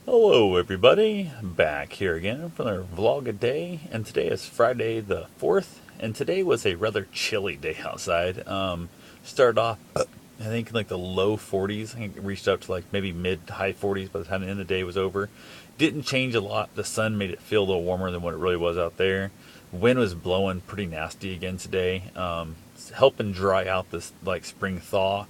Hello, everybody. Back here again for another vlog a day, and today is Friday the 4th, and today was a rather chilly day outside. Started off, I think, in like the low 40s. I think it reached up to like maybe mid high 40s by the time the end of the day was over. Didn't change a lot. The sun made it feel a little warmer than what it really was out there. Wind was blowing pretty nasty again today, helping dry out this like spring thaw,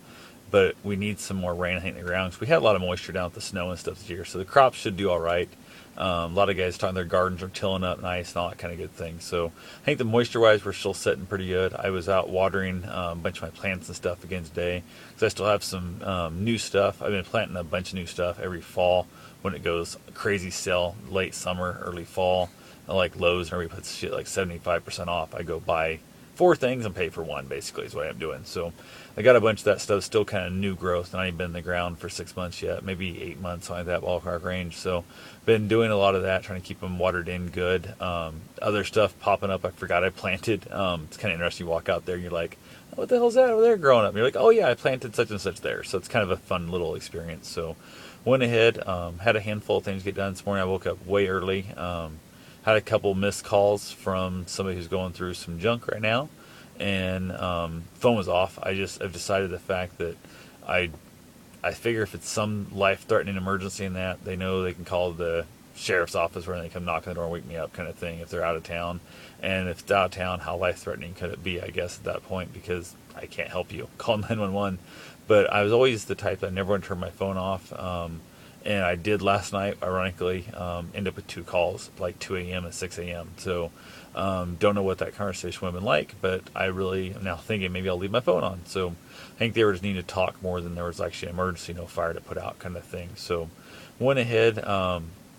but we need some more rain hitting the ground because we had a lot of moisture down with the snow and stuff this year. So the crops should do all right. A lot of guys talking their gardens are tilling up nice and all that kind of good thing. So I think the moisture wise, we're still sitting pretty good. I was out watering a bunch of my plants and stuff again today because I still have some new stuff. I've been planting a bunch of new stuff every fall when it goes crazy sale, late summer, early fall. I like Lowe's and everybody puts shit like 75% off. I go buy four things and pay for one, basically, is what I'm doing. So I got a bunch of that stuff, still kind of new growth, and I ain't been in the ground for 6 months yet, maybe 8 months, something like that, ballpark range. So been doing a lot of that, trying to keep them watered in good. Other stuff popping up I forgot I planted. It's kind of interesting. You walk out there and you're like, what the hell's that over there growing up? And you're like, oh yeah, I planted such and such there. So it's kind of a fun little experience. So went ahead, had a handful of things get done this morning. I woke up way early. Had a couple missed calls from somebody who's going through some junk right now, and phone was off. I've decided the fact that I I figure if it's some life-threatening emergency in that, they know they can call the sheriff's office where they come knock on the door and wake me up, kind of thing, if they're out of town. And if it's out of town, how life-threatening could it be? I guess at that point, because I can't help you. Call 911. But I was always the type that I never want to turn my phone off. And I did last night, ironically, end up with two calls, like 2 a.m. and 6 a.m. So don't know what that conversation would have been like, but I really am now thinking maybe I'll leave my phone on. So I think they were just needing to talk more than there was actually an emergency, no fire to put out kind of thing. So went ahead,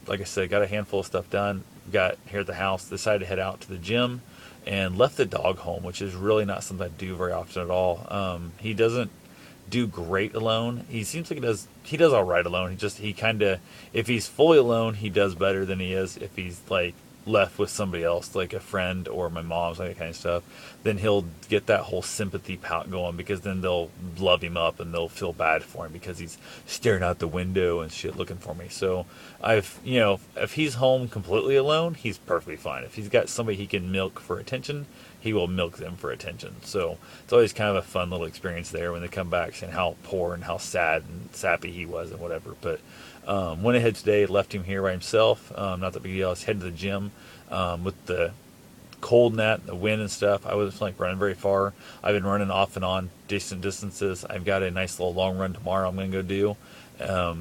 like I said, got a handful of stuff done, got here at the house, decided to head out to the gym and left the dog home, which is really not something I do very often at all. He doesn't do great alone. He seems like he does all right alone. He kind of, if he's fully alone, he does better than he is if he's like left with somebody else, like a friend or my mom's, like that kind of stuff. Then he'll get that whole sympathy pout going, because then they'll love him up and they'll feel bad for him because he's staring out the window and shit looking for me. So if he's home completely alone, he's perfectly fine. If he's got somebody he can milk for attention, he will milk them for attention. So it's always kind of a fun little experience there when they come back saying how poor and how sad and sappy he was and whatever. But went ahead today, left him here by himself. Not that big deal. I was heading to the gym with the cold net, the wind and stuff. I wasn't like running very far. I've been running off and on decent distances. I've got a nice little long run tomorrow I'm going to go do.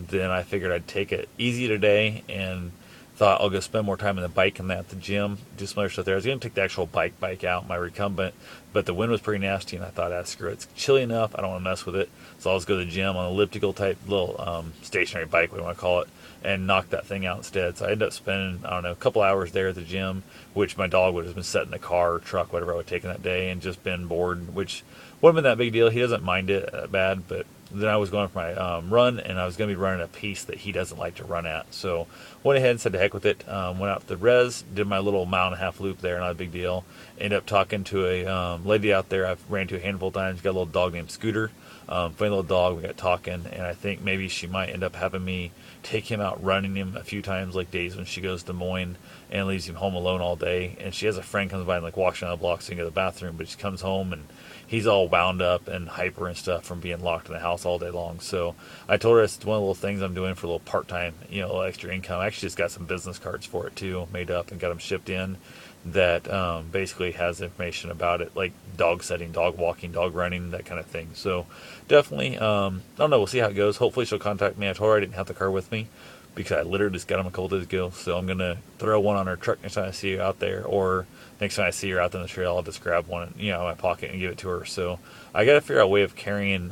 Then I figured I'd take it easy today and thought I'll go spend more time on the bike and that at the gym, do some other stuff there. I was going to take the actual bike out, my recumbent, but the wind was pretty nasty, and I thought, screw it. It's chilly enough. I don't want to mess with it. So I'll just go to the gym on an elliptical type little stationary bike, what you want to call it, and knock that thing out instead. So I ended up spending, I don't know, a couple hours there at the gym, which my dog would have been set in the car or truck, whatever I would have taken that day, and just been bored, which wouldn't have been that big deal. He doesn't mind it bad, but then I was going for my run, and I was going to be running a piece that he doesn't like to run at. So went ahead and said to heck with it. Went out to the res, did my little mile and a half loop there, not a big deal. Ended up talking to a lady out there I've ran to a handful of times. Got a little dog named Scooter. Funny little dog. We got talking, and I think maybe she might end up having me take him out running him a few times, like days when she goes to Des Moines and leaves him home alone all day. And she has a friend comes by and like walks around the block so he can go to the bathroom, but she comes home and he's all wound up and hyper and stuff from being locked in the house all day long. So I told her it's one of the little things I'm doing for a little part-time, a little extra income. I actually just got some business cards for it too, made up and got them shipped in, that basically has information about it, like dog setting, dog walking, dog running, that kind of thing. So definitely, I don't know, we'll see how it goes. Hopefully she'll contact me. I told her I didn't have the car with me because I literally just got them a couple days ago. So I'm going to throw one on her truck next time I see her out there, or next time I see her out there in the trail, I'll just grab one, in my pocket and give it to her. So I got to figure out a way of carrying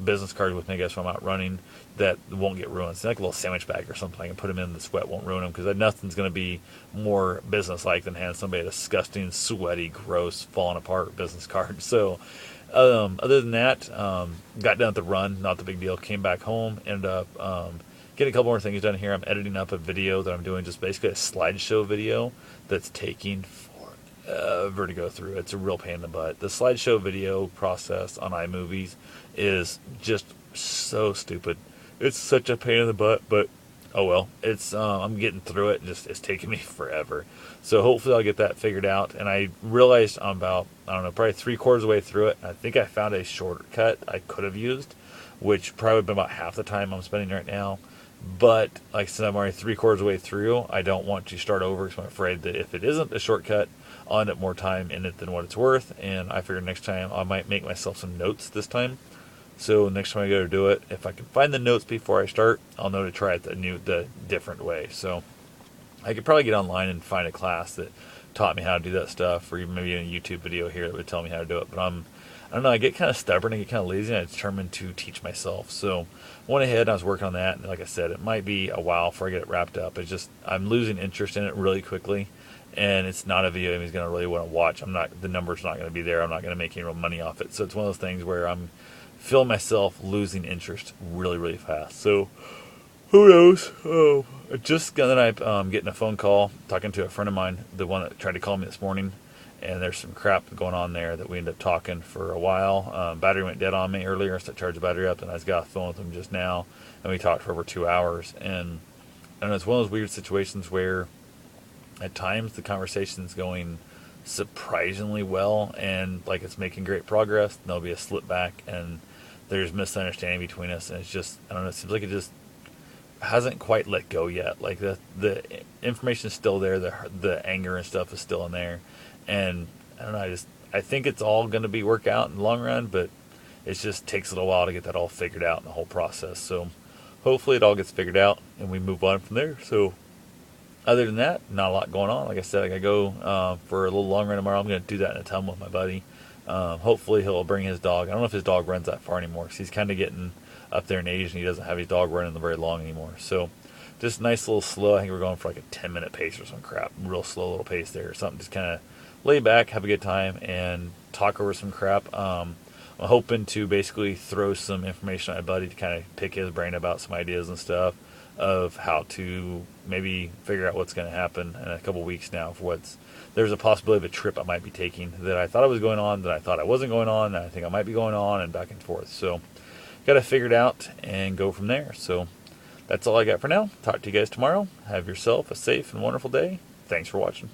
business cards with me, I guess, when I'm out running that won't get ruined. It's like a little sandwich bag or something. I can put them in, the sweat won't ruin them, because nothing's going to be more business-like than having somebody a disgusting, sweaty, gross, falling apart business card. So other than that, got done with the run, not the big deal. Came back home, ended up getting a couple more things done here. I'm editing up a video that I'm doing, just basically a slideshow video that's taking forever to go through. It's a real pain in the butt. The slideshow video process on iMovies is just so stupid. It's such a pain in the butt, but oh well, it's I'm getting through it. Just it's taking me forever. So hopefully I'll get that figured out. And I realized I'm about, I don't know, probably 3/4 of the way through it. I think I found a shortcut I could have used, which probably would have been about half the time I'm spending right now. But like I said, I'm already 3/4 of the way through. I don't want to start over because I'm afraid that if it isn't a shortcut, I'll end up more time in it than what it's worth. And I figured next time I might make myself some notes this time. So next time I go to do it, if I can find the notes before I start, I'll know to try it the different way. So I could probably get online and find a class that taught me how to do that stuff, or even maybe a YouTube video here that would tell me how to do it. But I don't know, I get kind of stubborn, I get kind of lazy, and I'm determined to teach myself. So I went ahead and I was working on that, and like I said, it might be a while before I get it wrapped up. It's just I'm losing interest in it really quickly, and it's not a video anybody's going to really want to watch. The numbers not going to be there. I'm not going to make any real money off it. So it's one of those things where I'm feeling myself losing interest really, really fast. So who knows? Oh, just then I'm getting a phone call talking to a friend of mine, the one that tried to call me this morning, and there's some crap going on there that we ended up talking for a while. Battery went dead on me earlier, so I charged the battery up, and I just got off the phone with him just now, and we talked for over 2 hours. And I don't know, it's one of those weird situations where at times the conversation's going surprisingly well, and like it's making great progress. And there'll be a slip back, and there's misunderstanding between us, and it's just, I don't know, it seems like it just hasn't quite let go yet. Like the information is still there, the anger and stuff is still in there, and I don't know. I think it's all going to be work out in the long run, but it just takes a little while to get that all figured out in the whole process. So hopefully it all gets figured out and we move on from there. So other than that, not a lot going on. Like I said, I gotta go for a little long run tomorrow. I'm going to do that in a ton with my buddy. Hopefully he'll bring his dog. I don't know if his dog runs that far anymore because he's kind of getting up there in age and he doesn't have his dog running very long anymore. So just nice little slow. I think we're going for like a 10-minute pace or some crap. Real slow little pace there or something. Just kind of lay back, have a good time, and talk over some crap. I'm hoping to basically throw some information at my buddy to kind of pick his brain about some ideas and stuff of how to maybe figure out what's going to happen in a couple weeks now. There's a possibility of a trip I might be taking that I thought I was going on, that I thought I wasn't going on, and I think I might be going on, and back and forth. So got to figure it out and go from there. So that's all I got for now. Talk to you guys tomorrow. Have yourself a safe and wonderful day. Thanks for watching.